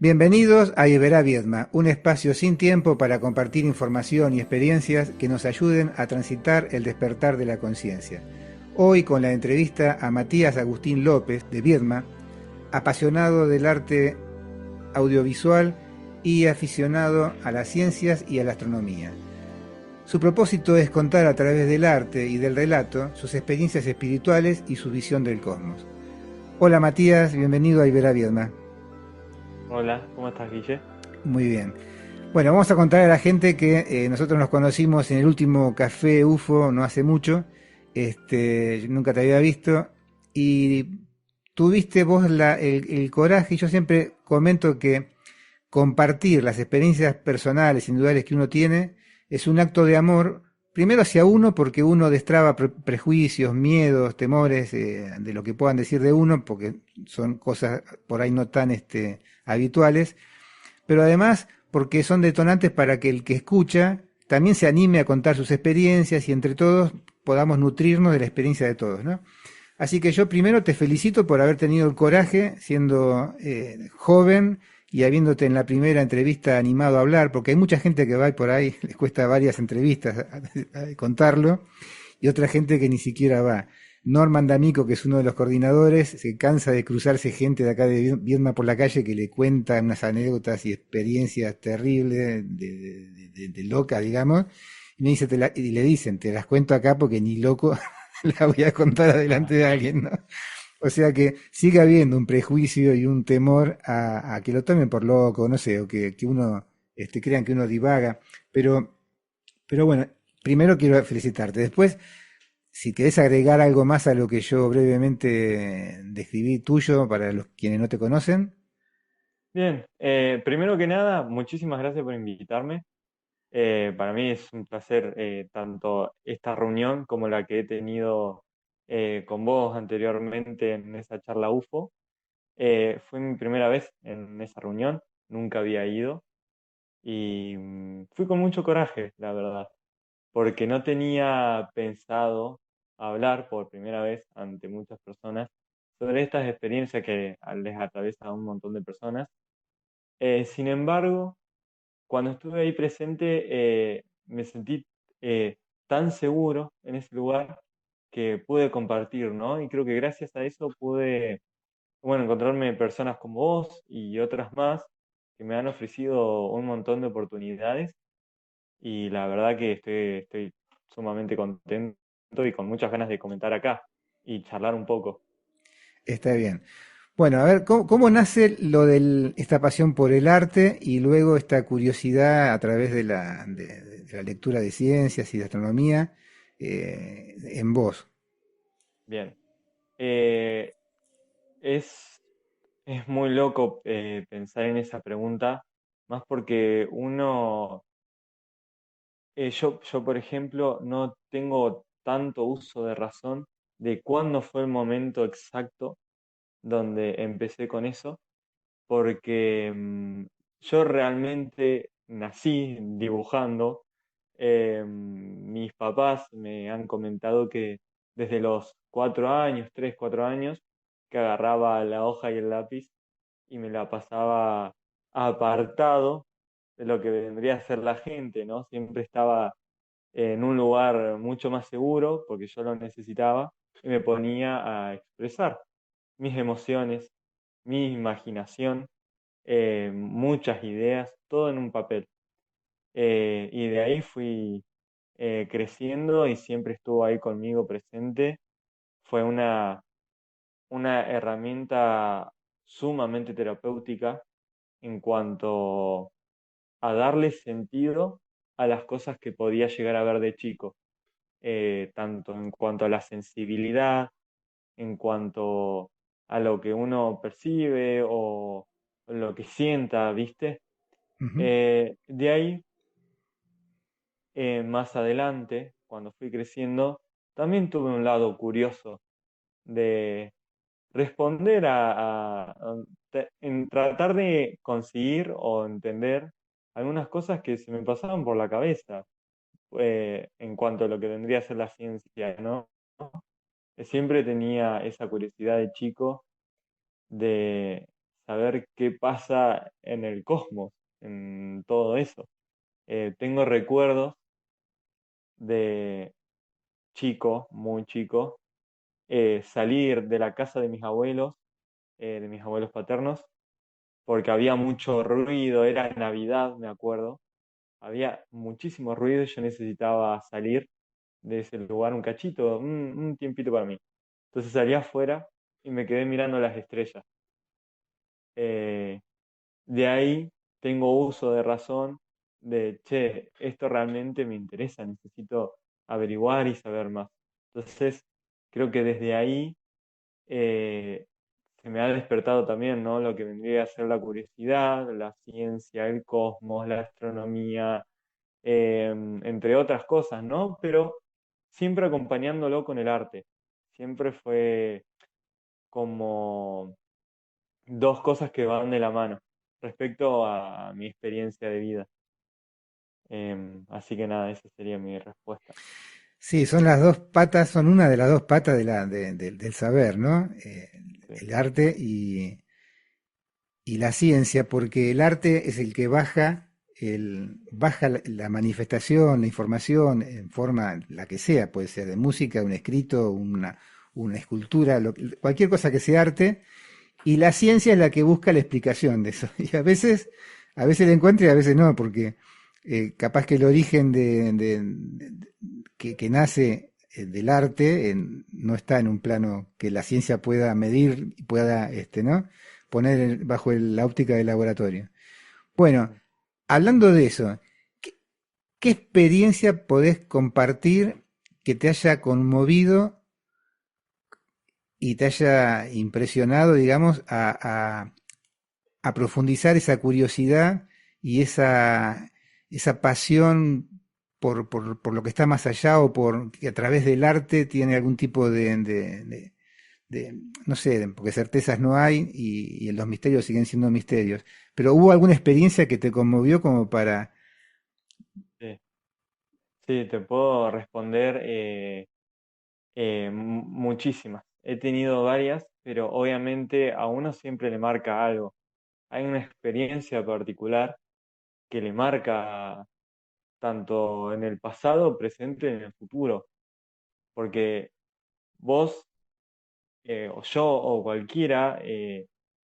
Bienvenidos a Iberá Viedma, un espacio sin tiempo para compartir información y experiencias que nos ayuden a transitar el despertar de la conciencia. Hoy con la entrevista a Matías Agustín López de Viedma, apasionado del arte audiovisual y aficionado a las ciencias y a la astronomía. Su propósito es contar a través del arte y del relato sus experiencias espirituales y su visión del cosmos. Hola Matías, bienvenido a Iberá Viedma. Hola, ¿cómo estás, Guille? Muy bien. Bueno, vamos a contar a la gente que nosotros nos conocimos en el último Café UFO no hace mucho. Yo nunca te había visto. Y tuviste vos el coraje, y yo siempre comento que compartir las experiencias personales, individuales que uno tiene, es un acto de amor, primero hacia uno, porque uno destraba prejuicios, miedos, temores de lo que puedan decir de uno, porque son cosas por ahí no tan habituales, pero además porque son detonantes para que el que escucha también se anime a contar sus experiencias y entre todos podamos nutrirnos de la experiencia de todos, ¿no? Así que yo primero te felicito por haber tenido el coraje, siendo joven y habiéndote en la primera entrevista animado a hablar, porque hay mucha gente que va y por ahí, les cuesta varias entrevistas a contarlo, y otra gente que ni siquiera va. Norman D'Amico, que es uno de los coordinadores, se cansa de cruzarse gente de acá de Viedma por la calle que le cuenta unas anécdotas y experiencias terribles, de loca, digamos, y, me dice, y le dicen, te las cuento acá porque ni loco la voy a contar adelante de alguien, ¿no? O sea que sigue habiendo un prejuicio y un temor a que lo tomen por loco, no sé, o que uno crean que uno divaga, pero, pero bueno, primero quiero felicitarte. Después, si querés agregar algo más a lo que yo brevemente describí tuyo para los quienes no te conocen. Bien, primero que nada, muchísimas gracias por invitarme. Para mí es un placer tanto esta reunión como la que he tenido con vos anteriormente en esa charla UFO. Fue mi primera vez en esa reunión, nunca había ido y fui con mucho coraje, la verdad, porque no tenía pensado hablar por primera vez ante muchas personas sobre estas experiencias que les atraviesa a un montón de personas. Sin embargo, cuando estuve ahí presente, me sentí eh, tan seguro en ese lugar que pude compartir, ¿no? Y creo que gracias a eso pude, bueno, encontrarme personas como vos y otras más que me han ofrecido un montón de oportunidades y la verdad que estoy sumamente contento y con muchas ganas de comentar acá y charlar un poco. Está bien. Bueno, a ver, ¿cómo nace lo de esta pasión por el arte y luego esta curiosidad a través de la lectura de ciencias y de astronomía en vos? Bien. Eh, es Es muy loco pensar en esa pregunta, más porque yo por ejemplo, no tengo tanto uso de razón de cuándo fue el momento exacto donde empecé con eso, porque yo realmente nací dibujando. Mis papás me han comentado que desde los 4 años, 3, 4 años, que agarraba la hoja y el lápiz y me la pasaba apartado de lo que vendría a ser la gente, ¿no? Siempre estaba en un lugar mucho más seguro porque yo lo necesitaba y me ponía a expresar mis emociones, mi imaginación, muchas ideas, todo en un papel. Y de ahí fui creciendo y siempre estuvo ahí conmigo presente. Fue una herramienta sumamente terapéutica en cuanto a darle sentido a las cosas que podía llegar a ver de chico, tanto en cuanto a la sensibilidad, en cuanto a lo que uno percibe o lo que sienta, ¿viste? Ujú. De ahí, más adelante, cuando fui creciendo, también tuve un lado curioso de responder en tratar de conseguir o entender algunas cosas que se me pasaban por la cabeza en cuanto a lo que vendría a ser la ciencia, ¿no? Siempre tenía esa curiosidad de chico de saber qué pasa en el cosmos, en todo eso. Tengo recuerdos de chico, muy chico, salir de la casa de mis abuelos paternos, porque había mucho ruido, era Navidad, me acuerdo, había muchísimo ruido y yo necesitaba salir de ese lugar un cachito, un tiempito para mí. Entonces salí afuera y me quedé mirando las estrellas. Eh, de ahí tengo uso de razón de, che, esto realmente me interesa, necesito averiguar y saber más. Entonces, creo que desde ahí eh, se me ha despertado también, ¿no? Lo que vendría a ser la curiosidad, la ciencia, el cosmos, la astronomía, entre otras cosas, ¿no? Pero siempre acompañándolo con el arte. Siempre fue como dos cosas que van de la mano respecto a mi experiencia de vida. Así que nada, esa sería mi respuesta. Sí, son las dos patas, son una de las dos patas del saber, ¿no? Sí, El arte y la ciencia, porque el arte es el que baja, baja la manifestación, la información en forma, la que sea, puede ser de música, un escrito, una escultura, cualquier cosa que sea arte, y la ciencia es la que busca la explicación de eso. Y a veces la encuentra y a veces no, porque capaz que el origen que nace del arte no está en un plano que la ciencia pueda medir y pueda, ¿no? Poner bajo la óptica del laboratorio. Bueno, sí. hablando de eso, ¿qué, qué experiencia podés compartir que te haya conmovido y te haya impresionado, digamos, a profundizar esa curiosidad y esa pasión por lo que está más allá o por que a través del arte tiene algún tipo no sé, porque certezas no hay y los misterios siguen siendo misterios. Pero ¿hubo alguna experiencia que te conmovió como para... Sí, sí, te puedo responder muchísimas. He tenido varias, pero obviamente a uno siempre le marca algo. Hay una experiencia particular que le marca tanto en el pasado, presente y en el futuro. Porque vos, o yo, o cualquiera,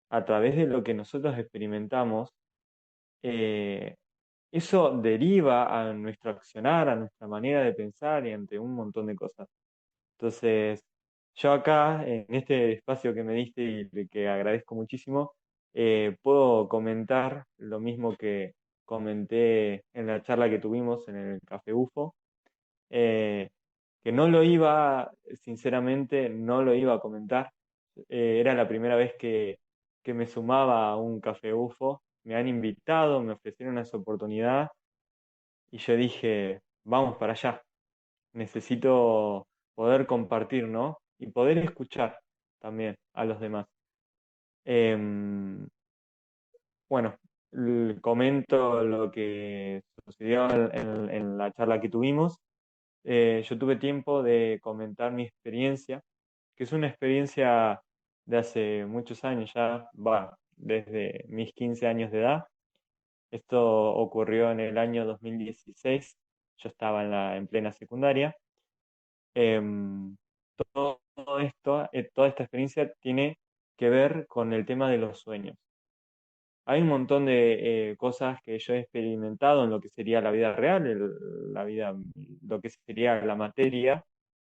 a través de lo que nosotros experimentamos, eh, eso deriva a nuestro accionar, a nuestra manera de pensar y ante un montón de cosas. Entonces, yo acá, en este espacio que me diste y de que agradezco muchísimo, puedo comentar lo mismo que comenté en la charla que tuvimos en el Café UFO, eh, que no lo iba, sinceramente, no lo iba a comentar. Era la primera vez que me sumaba a un Café UFO. Me han invitado, me ofrecieron esa oportunidad y yo dije, vamos para allá. Necesito poder compartir, ¿no? Y poder escuchar también a los demás. Em, bueno, comento lo que sucedió en la charla que tuvimos. Yo tuve tiempo de comentar mi experiencia, que es una experiencia de hace muchos años ya, va, desde mis 15 años de edad. Esto ocurrió en el año 2016. Yo estaba en plena secundaria. Em, todo esto, toda esta experiencia tiene que ver con el tema de los sueños. Hay un montón de cosas que yo he experimentado en lo que sería la vida real, la vida, lo que sería la materia,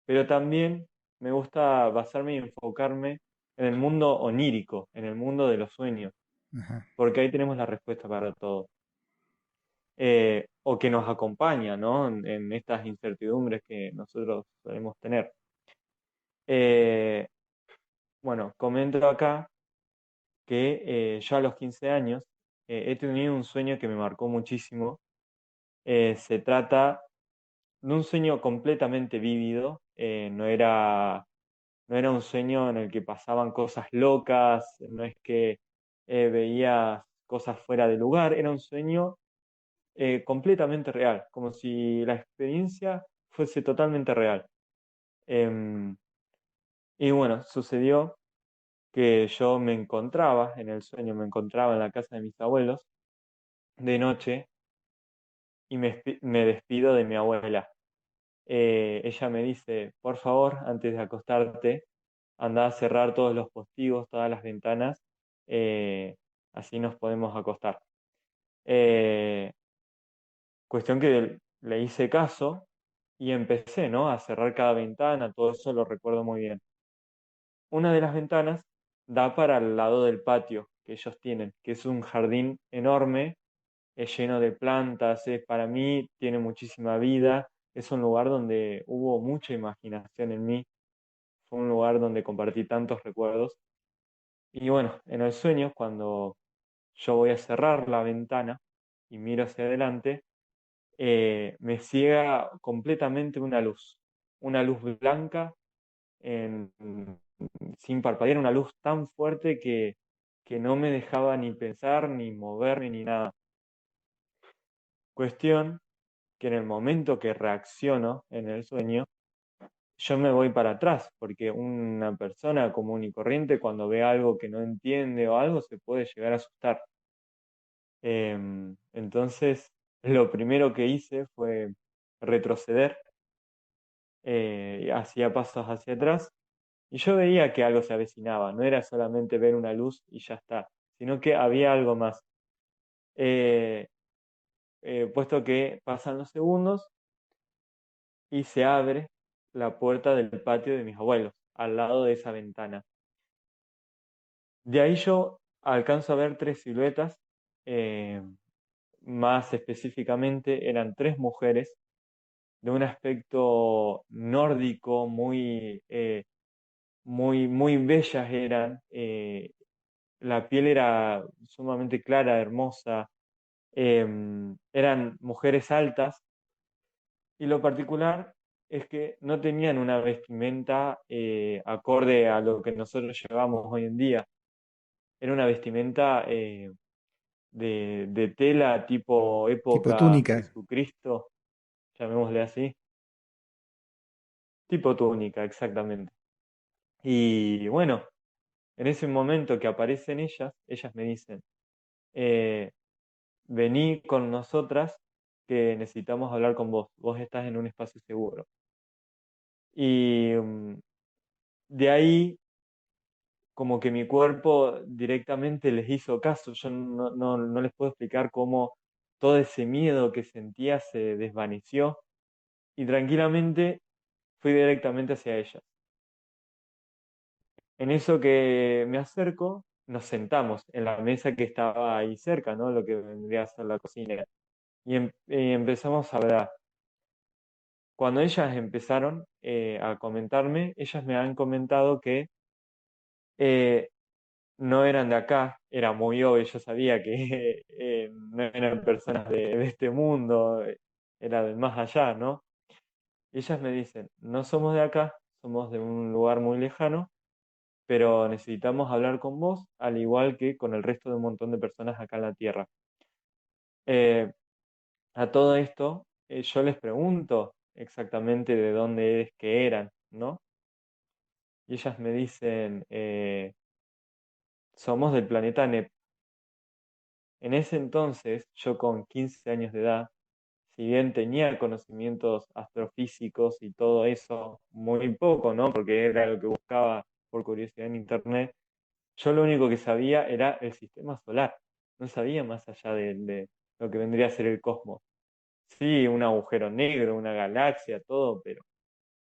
pero también me gusta basarme y enfocarme en el mundo onírico, en el mundo de los sueños, Ajá, porque ahí tenemos la respuesta para todo. O que nos acompaña, ¿no? En estas incertidumbres que nosotros solemos tener. Eh, Bueno, comento acá que yo a los 15 años he tenido un sueño que me marcó muchísimo. Se trata de un sueño completamente vívido. No era un sueño en el que pasaban cosas locas, no es que veías cosas fuera de lugar, era un sueño completamente real, como si la experiencia fuese totalmente real. Em, y bueno, sucedió que yo me encontraba en el sueño, me encontraba en la casa de mis abuelos de noche y me despido de mi abuela. Ella me dice, por favor, antes de acostarte, anda a cerrar todos los postigos, todas las ventanas, eh, así nos podemos acostar. Eh, Cuestión que le hice caso y empecé, ¿no? A cerrar cada ventana, todo eso lo recuerdo muy bien. Una de las ventanas da para el lado del patio que ellos tienen, que es un jardín enorme, es lleno de plantas, para mí tiene muchísima vida, es un lugar donde hubo mucha imaginación en mí, fue un lugar donde compartí tantos recuerdos. Y bueno, en el sueño, cuando yo voy a cerrar la ventana y miro hacia adelante, me ciega completamente una luz blanca en- sin parpadear, una luz tan fuerte que no me dejaba ni pensar, ni moverme, ni nada. Cuestión que en el momento que reacciono en el sueño, yo me voy para atrás, porque una persona común y corriente cuando ve algo que no entiende o algo se puede llegar a asustar. Entonces, lo primero que hice fue retroceder, hacía pasos hacia atrás y yo veía que algo se avecinaba, no era solamente ver una luz y ya está, sino que había algo más. Eh, Puesto que pasan los segundos y se abre la puerta del patio de mis abuelos, al lado de esa ventana. De ahí yo alcanzo a ver tres siluetas, eh, más específicamente eran tres mujeres de un aspecto nórdico, muy bellas eran. La piel era sumamente clara, hermosa. Eran mujeres altas y lo particular es que no tenían una vestimenta acorde a lo que nosotros llevamos hoy en día. Era una vestimenta de tela tipo Tipo época túnica. Jesucristo, llamémosle así, tipo túnica, exactamente. Y bueno, en ese momento que aparecen ellas me dicen, eh, vení con nosotras que necesitamos hablar con vos, vos estás en un espacio seguro. Y de ahí como que mi cuerpo directamente les hizo caso, yo no les puedo explicar cómo todo ese miedo que sentía se desvaneció y tranquilamente fui directamente hacia ellas. En eso que me acerco, nos sentamos en la mesa que estaba ahí cerca, ¿no? Lo que vendría a ser la cocina. Y empezamos a hablar. Cuando ellas empezaron a comentarme, ellas me han comentado que eh, no eran de acá, era muy obvio, yo sabía que no eran personas de este mundo, era del más allá, ¿no? Ellas me dicen, no somos de acá, somos de un lugar muy lejano, pero necesitamos hablar con vos, al igual que con el resto de un montón de personas acá en la Tierra. Eh, a todo esto, yo les pregunto exactamente de dónde es que eran, ¿no? Y ellas me dicen, somos del planeta Nep. En ese entonces, yo con 15 años de edad, si bien tenía conocimientos astrofísicos y todo eso, muy poco, ¿no? Porque era lo que buscaba por curiosidad en internet, yo lo único que sabía era el sistema solar. No sabía más allá de lo que vendría a ser el cosmos. Sí, un agujero negro, una galaxia, todo, pero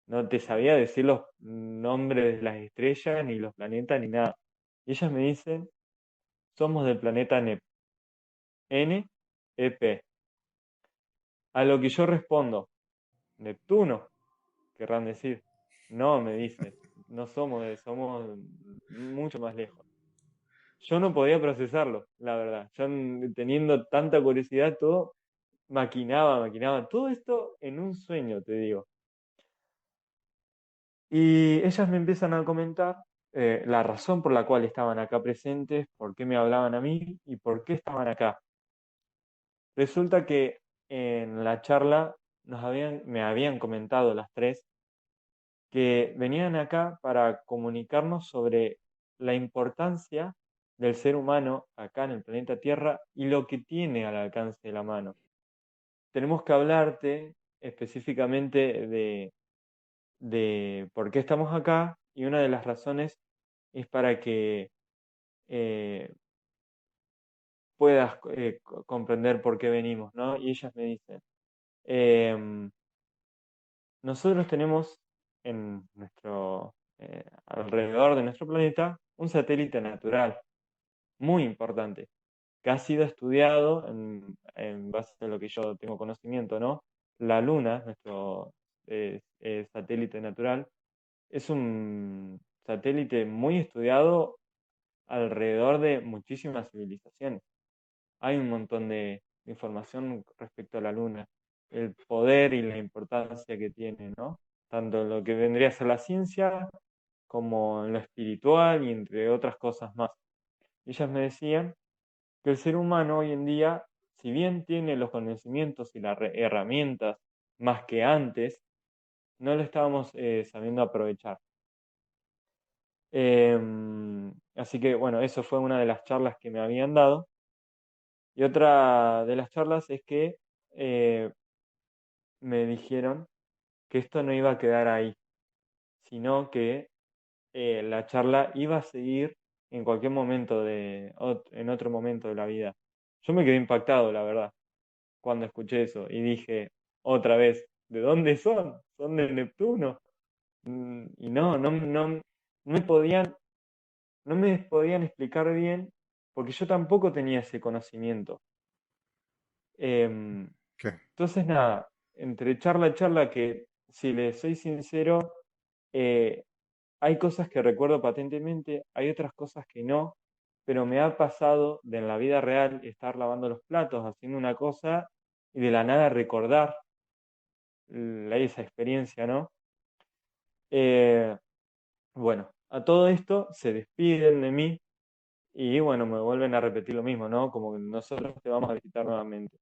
no te sabía decir los nombres de las estrellas, ni los planetas, ni nada. Y ellas me dicen, somos del planeta NEP, NEP. A lo que yo respondo, Neptuno, querrán decir. No, me dice, no somos somos mucho más lejos. Yo no podía procesarlo, la verdad. Yo teniendo tanta curiosidad, todo, maquinaba. Todo esto en un sueño, te digo. Y ellas me empiezan a comentar la razón por la cual estaban acá presentes, por qué me hablaban a mí y por qué estaban acá. Resulta que en la charla me habían comentado las tres que venían acá para comunicarnos sobre la importancia del ser humano acá en el planeta Tierra y lo que tiene al alcance de la mano. Tenemos que hablarte específicamente de por qué estamos acá, y una de las razones es para que eh, puedas comprender por qué venimos, ¿no? Y ellas me dicen, em, nosotros tenemos en nuestro alrededor de nuestro planeta un satélite natural muy importante que ha sido estudiado en base a lo que yo tengo conocimiento, ¿no? La Luna, nuestro satélite natural, es un satélite muy estudiado alrededor de muchísimas civilizaciones. Hay un montón de información respecto a la Luna, el poder y la importancia que tiene, ¿no? Tanto en lo que vendría a ser la ciencia como en lo espiritual y entre otras cosas más. Ellas me decían que el ser humano hoy en día, si bien tiene los conocimientos y las herramientas más que antes, no lo estábamos sabiendo aprovechar. Así que bueno, eso fue una de las charlas que me habían dado. Y otra de las charlas es que eh, me dijeron que esto no iba a quedar ahí, sino que la charla iba a seguir en cualquier momento en otro momento de la vida. Yo me quedé impactado, la verdad, cuando escuché eso y dije otra vez, ¿de dónde son? ¿Son de Neptuno? Y no no me podían explicar bien porque yo tampoco tenía ese conocimiento. Em, Claro. entonces, nada, entre charla y charla que, si les soy sincero, eh, hay cosas que recuerdo patentemente, hay otras cosas que no, pero me ha pasado de en la vida real estar lavando los platos, haciendo una cosa y de la nada recordar esa experiencia, ¿no? Eh, bueno, a todo esto se despiden de mí y bueno, me vuelven a repetir lo mismo, ¿no? Como que nosotros te vamos a visitar nuevamente.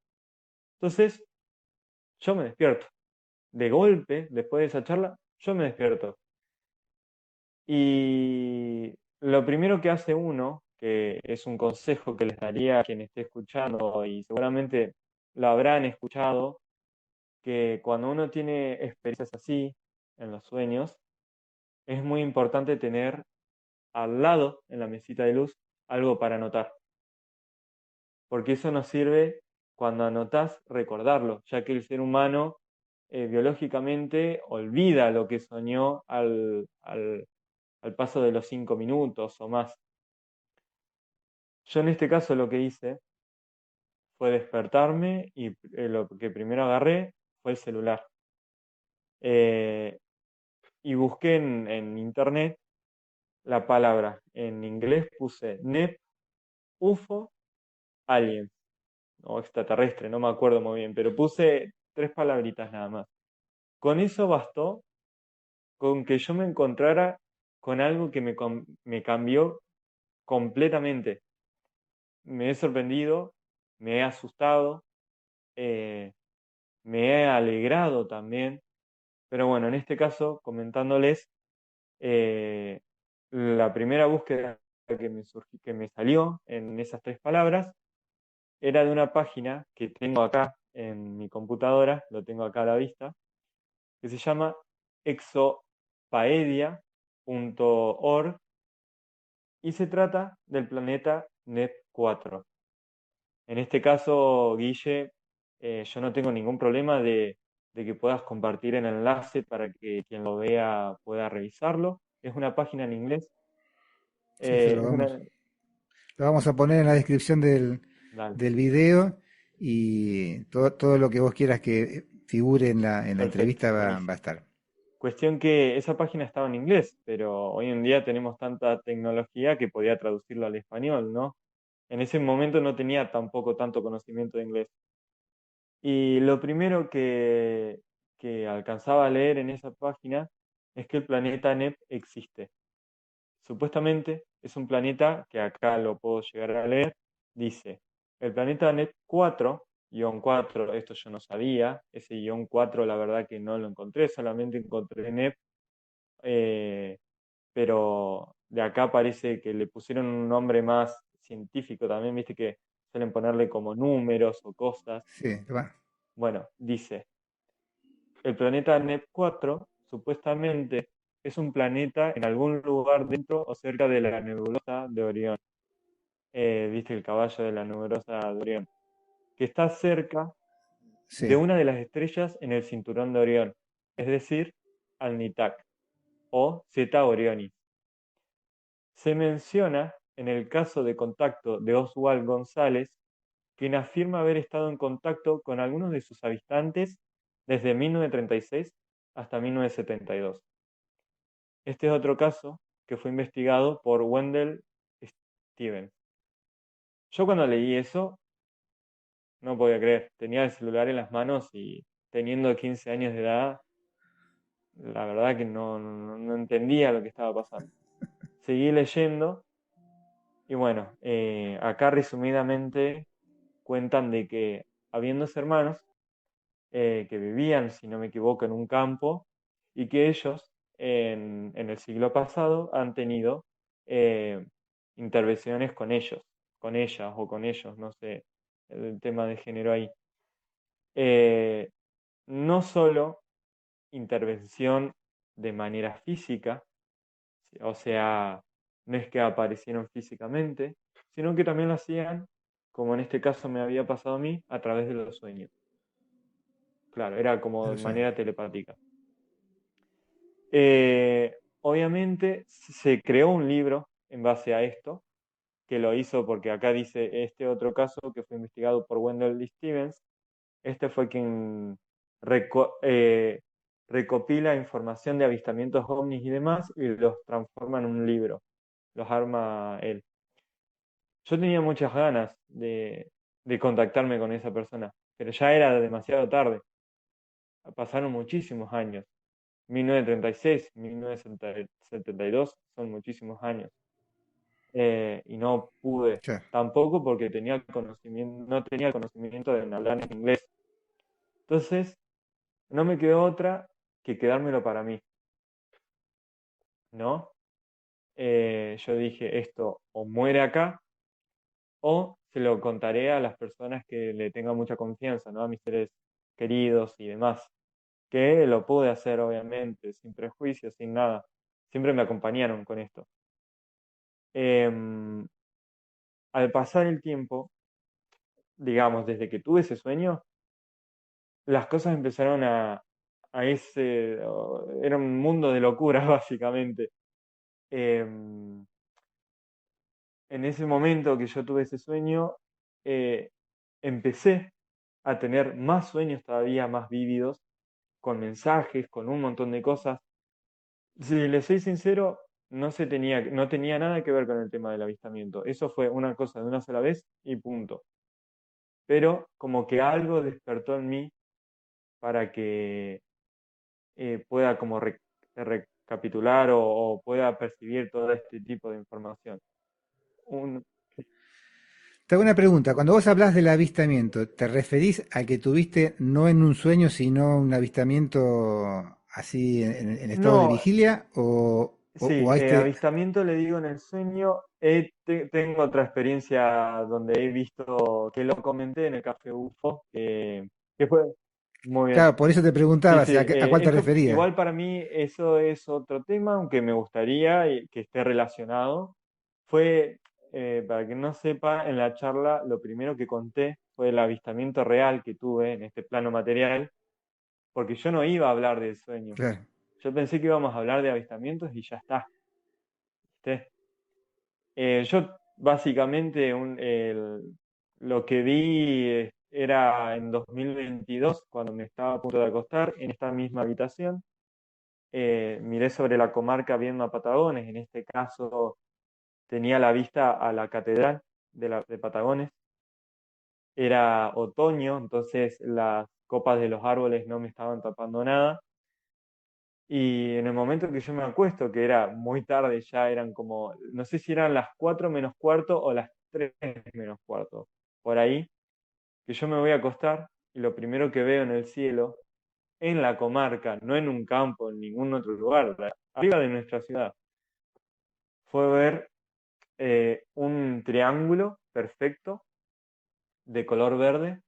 Entonces, yo me despierto. De golpe, después de esa charla, yo me despierto. Y lo primero que hace uno, que es un consejo que les daría a quien esté escuchando, y seguramente lo habrán escuchado, que cuando uno tiene experiencias así en los sueños, es muy importante tener al lado, en la mesita de luz, algo para anotar, porque eso nos sirve cuando anotás recordarlo, ya que el ser humano biológicamente olvida lo que soñó al paso de los 5 minutos o más. Yo en este caso lo que hice fue despertarme y lo que primero agarré fue el celular. Eh, y busqué en internet la palabra. En inglés puse NEP, UFO, aliens o extraterrestre, no me acuerdo muy bien, pero puse 3 palabritas nada más. Con eso bastó con que yo me encontrara con algo que me cambió completamente. Me he sorprendido, me he asustado, eh, me he alegrado también, pero bueno, en este caso, comentándoles, eh, la primera búsqueda que me salió en esas 3 palabras era de una página que tengo acá en mi computadora, lo tengo acá a la vista, que se llama exopaedia.org y se trata del planeta NEP 4. En este caso, Guille, yo no tengo ningún problema de que puedas compartir el enlace para que quien lo vea pueda revisarlo. Es una página en inglés. Sí, sí, Es una... lo vamos a poner en la descripción Dale, del video y todo lo que vos quieras que figure en la perfecto, entrevista va a buenísimo. estar. Cuestión que esa página estaba en inglés, pero hoy en día tenemos tanta tecnología que podía traducirlo al español, ¿no? En ese momento no tenía tampoco tanto conocimiento de inglés. Y lo primero que alcanzaba a leer en esa página es que el planeta NEP existe. Supuestamente es un planeta que acá lo puedo llegar a leer. Dice, el planeta NEP 4, guión 4, esto yo no sabía, ese guión 4 la verdad que no lo encontré, solamente encontré NEP, eh, pero de acá parece que le pusieron un nombre más científico también, viste que suelen ponerle como números o cosas. Sí, va. Bueno, dice, el planeta NEP 4 supuestamente es un planeta en algún lugar dentro o cerca de la nebulosa de Orión. Viste el caballo de la nebulosa de Orión, que está cerca de Sí, una de las estrellas en el cinturón de Orión, es decir, al Nitak o Zeta Orionis. Se menciona en el caso de contacto de Oswald González, quien afirma haber estado en contacto con algunos de sus habitantes desde 1936 hasta 1972. Este es otro caso que fue investigado por Wendell Stevens. Yo cuando leí eso no podía creer, tenía el celular en las manos y teniendo 15 años de edad, la verdad que no entendía lo que estaba pasando. Seguí leyendo y bueno, acá resumidamente cuentan de que habían dos hermanos que vivían, si no me equivoco, en un campo y que ellos en el siglo pasado han tenido eh, intervenciones con ellos, con ellas o con ellos, no sé, el tema de género ahí. Eh, no solo intervención de manera física, o sea, no es que aparecieron físicamente, sino que también lo hacían, como en este caso me había pasado a mí, a través de los sueños. Claro, era como de el sueño. manera telepática. Obviamente se creó un libro en base a esto, que lo hizo porque acá dice este otro caso que fue investigado por Wendell Lee Stevens. Este fue quien recopila información de avistamientos ovnis y demás y los transforma en un libro. Los arma él. Yo tenía muchas ganas de contactarme con esa persona, pero ya era demasiado tarde. Pasaron muchísimos años. 1936, 1972 son muchísimos años. Y no pude. Claro. Tampoco porque tenía conocimiento, no tenía el conocimiento de hablar en inglés. Entonces, no me quedó otra que quedármelo para mí, ¿no? Yo dije, esto o muere acá o se lo contaré a las personas que le tengan mucha confianza, ¿no? A mis seres queridos y demás. Que lo pude hacer, obviamente, sin prejuicios, sin nada. Siempre me acompañaron con esto. Em, Al pasar el tiempo, digamos, desde que tuve ese sueño, las cosas empezaron a ese, era un mundo de locura, básicamente. Em, en ese momento que yo tuve ese sueño, eh, empecé a tener más sueños todavía más vívidos, con mensajes, con un montón de cosas. Si le soy sincero, no tenía nada que ver con el tema del avistamiento. Eso fue una cosa de una sola vez y punto. Pero como que algo despertó en mí para que pueda como recapitular o pueda percibir todo este tipo de información. Un- Te hago una pregunta. Cuando vos hablas del avistamiento, ¿te referís al que tuviste no en un sueño, sino un avistamiento así en estado de no, vigilia? O sí, a este. avistamiento le digo en el sueño. Tengo otra experiencia donde he visto, que lo comenté en el Café UFO, que fue muy bien. Claro, por eso te Sí, preguntaba, sí, si a cuál te esto referías. igual para mí eso es otro tema, aunque me gustaría que esté relacionado. Fue, para que no sepa, en la charla lo primero que conté fue el avistamiento real que tuve en este plano material, porque yo no iba a hablar del sueño. Claro. Yo pensé que íbamos a hablar de avistamientos y ya está, ¿viste? Yo básicamente lo que vi era en 2022, cuando me estaba a punto de acostar, en esta misma habitación. Miré sobre la comarca viendo a Patagones, en este caso tenía la vista a la catedral de Patagones. Era otoño, entonces las copas de los árboles no me estaban tapando nada. Y en el momento que yo me acuesto, que era muy tarde, ya eran como, no sé si eran las 4 menos cuarto o las 3 menos cuarto, por ahí, que yo me voy a acostar y lo primero que veo en el cielo, en la comarca, no en un campo, en ningún otro lugar, arriba de nuestra ciudad, fue ver un triángulo perfecto de color verde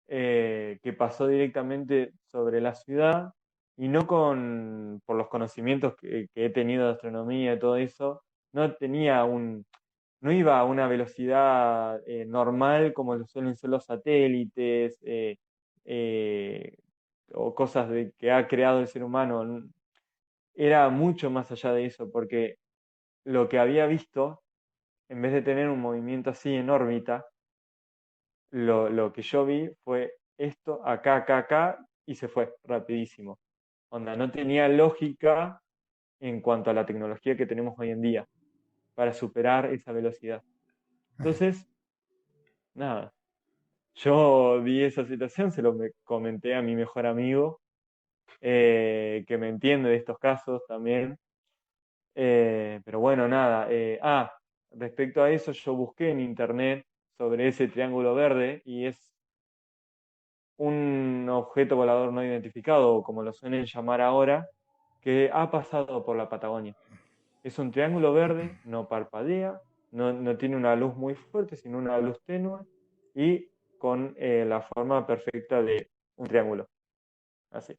que pasó directamente sobre la ciudad y no por los conocimientos que he tenido de astronomía y todo eso, no tenía no iba a una velocidad normal como lo suelen ser los satélites eh, o cosas que ha creado el ser humano. Era mucho más allá de eso, porque lo que había visto, en vez de tener un movimiento así en órbita, lo que yo vi fue esto, acá, acá, acá, y se fue rapidísimo. Onda, no tenía lógica en cuanto a la tecnología que tenemos hoy en día para superar esa velocidad. Entonces, nada, yo vi esa situación, comenté a mi mejor amigo, que me entiende de estos casos también. Pero bueno, nada. Respecto a eso, yo busqué en internet sobre ese triángulo verde y es un objeto volador no identificado, o como lo suelen llamar ahora, que ha pasado por la Patagonia. Es un triángulo verde, no parpadea, no tiene una luz muy fuerte, sino una luz tenue y con la forma perfecta de un triángulo. Así.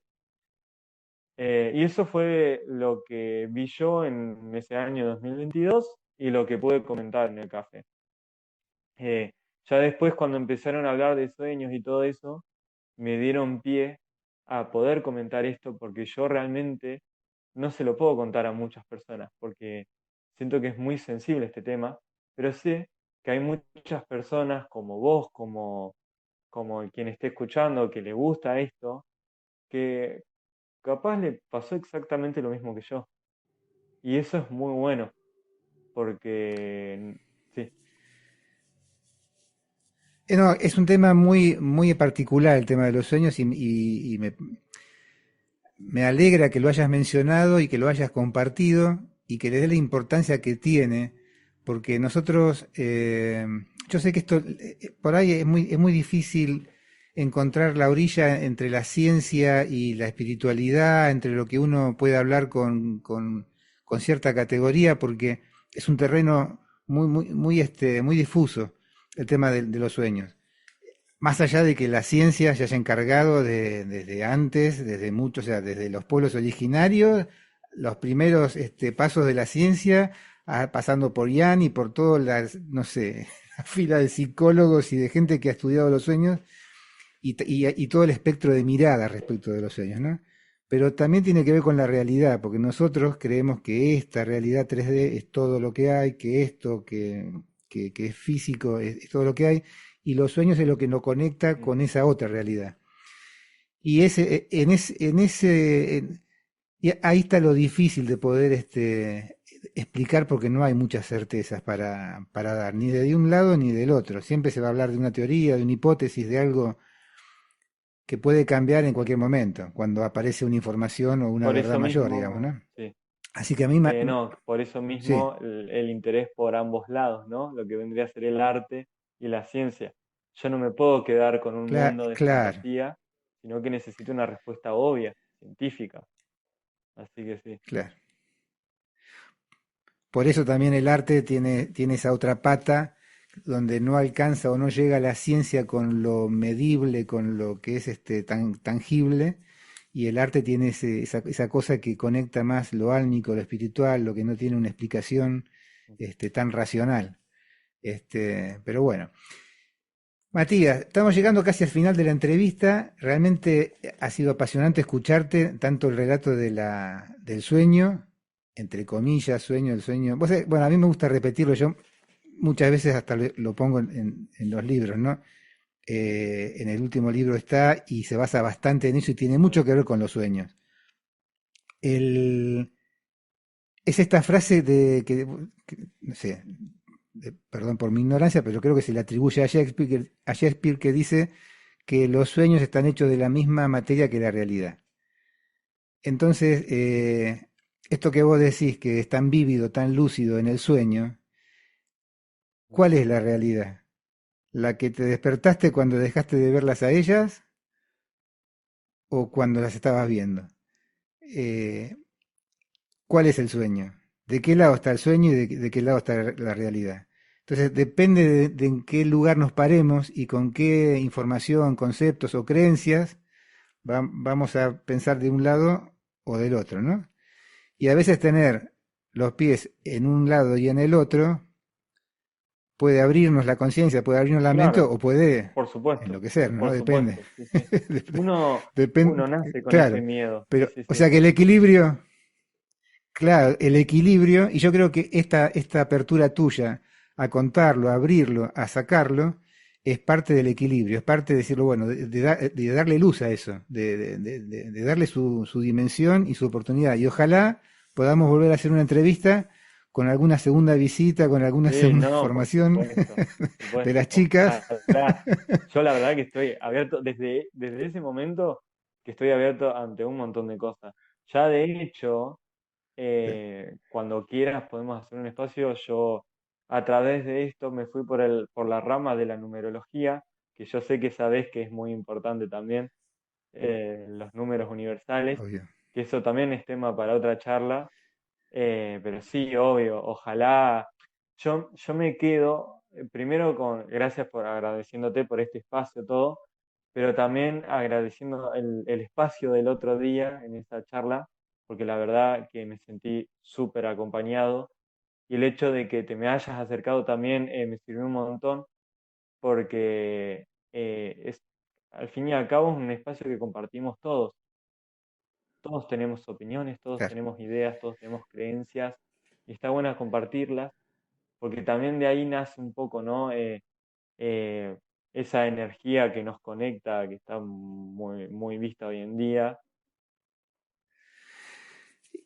Y eso fue lo que vi yo en ese año 2022 y lo que pude comentar en el café. Eh, ya después, cuando empezaron a hablar de sueños y todo eso, me dieron pie a poder comentar esto porque yo realmente no se lo puedo contar a muchas personas porque siento que es muy sensible este tema, pero sé que hay muchas personas como vos, como quien esté escuchando, que le gusta esto, que capaz le pasó exactamente lo mismo que yo. Y eso es muy bueno, porque sí, No, es un tema muy, muy particular el tema de los sueños y me alegra que lo hayas mencionado y que lo hayas compartido y que le dé la importancia que tiene, porque nosotros, yo sé que esto por ahí es muy difícil encontrar la orilla entre la ciencia y la espiritualidad, entre lo que uno puede hablar con cierta categoría, porque es un terreno muy, muy, muy, muy difuso el tema de los sueños. Más allá de que la ciencia se haya encargado desde antes, desde mucho, o sea, desde los pueblos originarios, los primeros pasos de la ciencia, pasando por Ian y por todas las, no sé, la fila de psicólogos y de gente que ha estudiado los sueños y todo el espectro de mirada respecto de los sueños, ¿no? Pero también tiene que ver con la realidad, porque nosotros creemos que esta realidad 3D es todo lo que hay, que esto que es físico es todo lo que hay, y los sueños es lo que nos conecta mm, con esa otra realidad. Y y ahí está lo difícil de poder explicar porque no hay muchas certezas para dar, ni de un lado ni del otro. Siempre se va a hablar de una teoría, de una hipótesis, de algo que puede cambiar en cualquier momento, cuando aparece una información o una por verdad eso mayor, digamos, mismo, ¿no? sí. Así que a mí, No, por eso sí, mismo el interés por ambos lados, ¿no? Lo que vendría a ser el arte y la ciencia. Yo no me puedo quedar con un mundo de claro, fantasía, sino que necesito una respuesta obvia, científica. Así que sí. claro. Por eso también el arte tiene esa otra pata donde no alcanza o no llega la ciencia con lo medible, con lo que es tangible, y el arte tiene esa cosa que conecta más lo álmico, lo espiritual, lo que no tiene una explicación tan racional. Pero bueno. Matías, estamos llegando casi al final de la entrevista. Realmente ha sido apasionante escucharte, tanto el relato del sueño, entre comillas, sueño, el sueño. Bueno, a mí me gusta repetirlo, yo muchas veces hasta lo pongo en los libros, ¿no? En el último libro está y se basa bastante en eso y tiene mucho que ver con los sueños. El, es esta frase no sé, perdón por mi ignorancia, pero creo que se le atribuye a Shakespeare que dice que los sueños están hechos de la misma materia que la realidad. Entonces, esto que vos decís, que es tan vívido, tan lúcido en el sueño, ¿cuál es la realidad? ¿La que te despertaste cuando dejaste de verlas a ellas o cuando las estabas viendo? Eh, ¿Cuál es el sueño? de qué lado está el sueño y de qué lado está la realidad. Entonces, depende de en qué lugar nos paremos y con qué información, conceptos o creencias vamos a pensar de un lado o del otro, ¿no? Y a veces tener los pies en un lado y en el otro puede abrirnos la conciencia, puede abrirnos la mente Claro, o puede por supuesto, enloquecernos, ¿no? por Depende. supuesto, sí, sí. Uno nace con ese Claro, miedo, sí, pero, sí, o sí. sea que el equilibrio, claro, el equilibrio, y yo creo que esta apertura tuya a contarlo, a abrirlo, a sacarlo, es parte del equilibrio, es parte de decirlo, bueno, de darle luz a eso, de darle su dimensión y su oportunidad. Y ojalá podamos volver a hacer una entrevista con alguna segunda visita, con alguna Sí, segunda no, información por de supuesto, las chicas. ojalá. Yo la verdad que estoy abierto desde ese momento que estoy abierto ante un montón de cosas. Ya de hecho, cuando quieras podemos hacer un espacio. Yo a través de esto me fui por la rama de la numerología, que yo sé que sabés que es muy importante también, los números universales, Obvio. que eso también es tema para otra charla. Pero sí, obvio, ojalá. Yo me quedo, primero gracias por agradeciéndote por este espacio, todo, pero también agradeciendo el espacio del otro día en esa charla, porque la verdad que me sentí súper acompañado, y el hecho de que te me hayas acercado también me sirvió un montón, porque al fin y al cabo es un espacio que compartimos todos. Todos tenemos opiniones, todos Claro. tenemos ideas, todos tenemos creencias, y está bueno compartirlas, porque también de ahí nace un poco, ¿no? Eh, esa energía que nos conecta, que está muy, muy vista hoy en día.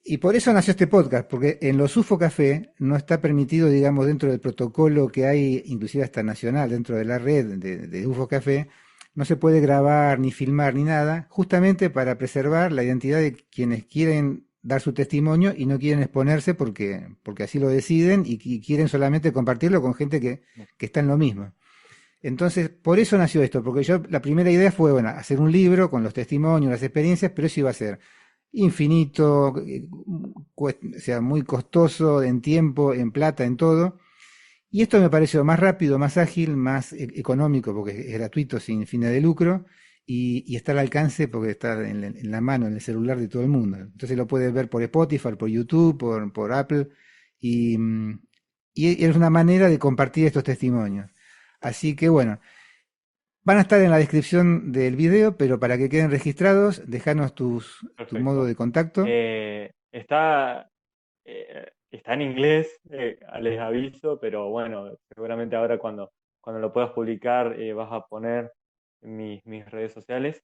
Y por eso nació este podcast, porque en los UFO Café no está permitido, digamos, dentro del protocolo que hay, inclusive hasta nacional, dentro de la red de UFO Café, no se puede grabar ni filmar ni nada, justamente para preservar la identidad de quienes quieren dar su testimonio y no quieren exponerse porque así lo deciden y quieren solamente compartirlo con gente que está en lo mismo. Entonces, por eso nació esto, porque yo la primera idea fue, bueno, hacer un libro con los testimonios, las experiencias, pero eso iba a ser infinito, o sea, muy costoso en tiempo, en plata, en todo. Y esto me pareció más rápido, más ágil, más económico, porque es gratuito, sin fines de lucro, y está al alcance porque está en la mano, en el celular de todo el mundo. Entonces lo puedes ver por Spotify, por YouTube, por Apple, y, y es una manera de compartir estos testimonios. Así que bueno, van a estar en la descripción del video, pero para que queden registrados, déjanos tu modo Perfecto. de contacto. Está en inglés, les aviso, pero bueno, seguramente ahora cuando lo puedas publicar vas a poner mis redes sociales.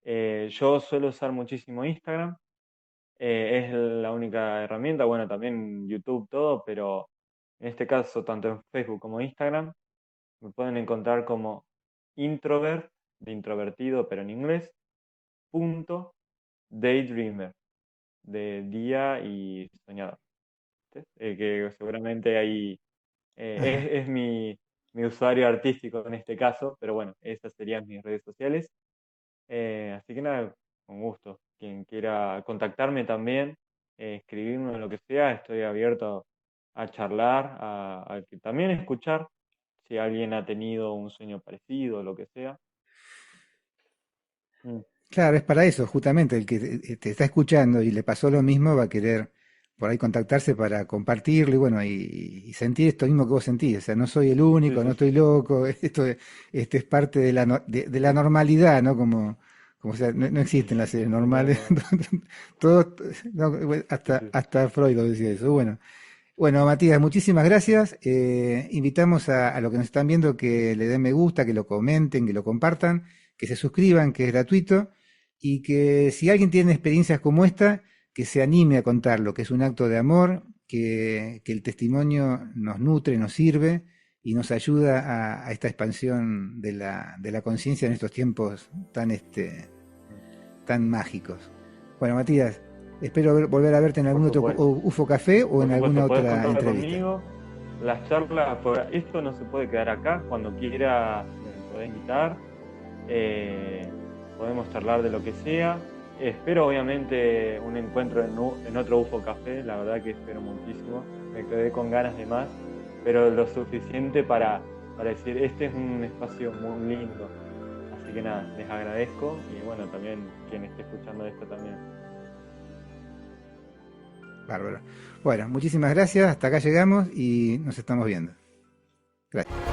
Yo suelo usar muchísimo Instagram. Es la única herramienta, bueno, también YouTube, todo, pero en este caso, tanto en Facebook como Instagram, me pueden encontrar como introvert, de introvertido, pero en inglés, punto daydreamer, de día y soñador. ¿Sí? Que seguramente ahí Ajá. es mi usuario artístico en este caso, pero bueno, esas serían mis redes sociales. Así que nada, con gusto. Quien quiera contactarme también, escribirme o lo que sea, estoy abierto a charlar, a que también escuchar si alguien ha tenido un sueño parecido o lo que sea. Mm, Claro, es para eso, justamente, el que te está escuchando y le pasó lo mismo va a querer por ahí contactarse para compartirlo y bueno, y sentir esto mismo que vos sentís. O sea, no soy el sí, único, no sí, estoy sí. loco, esto es parte de de la normalidad, ¿no? Como o sea, no existen las seres No, normales. no, Todo, no, bueno, sí, sí. hasta Freud lo decía eso. Bueno, Matías, muchísimas gracias. Invitamos a los que nos están viendo que le den me gusta, que lo comenten, que lo compartan, que se suscriban, que es gratuito, y que si alguien tiene experiencias como esta, que se anime a contarlo, que es un acto de amor, que el testimonio nos nutre, nos sirve y nos ayuda a esta expansión de la conciencia en estos tiempos tan mágicos. Bueno, Matías, espero volver a verte en algún Por otro supuesto. UFO Café o Por en alguna supuesto, puedes otra contar entrevista. conmigo. Las charlas, esto no se puede quedar acá. Cuando quiera me podés invitar. eh, Podemos charlar de lo que sea. espero obviamente un encuentro en otro UFO Café, la verdad que espero muchísimo, me quedé con ganas de más, pero lo suficiente para decir, este es un espacio muy lindo. Así que nada, les agradezco y bueno, también quien esté escuchando esto también. Bárbaro. Bueno, muchísimas gracias. Hasta acá llegamos y nos estamos viendo. Gracias.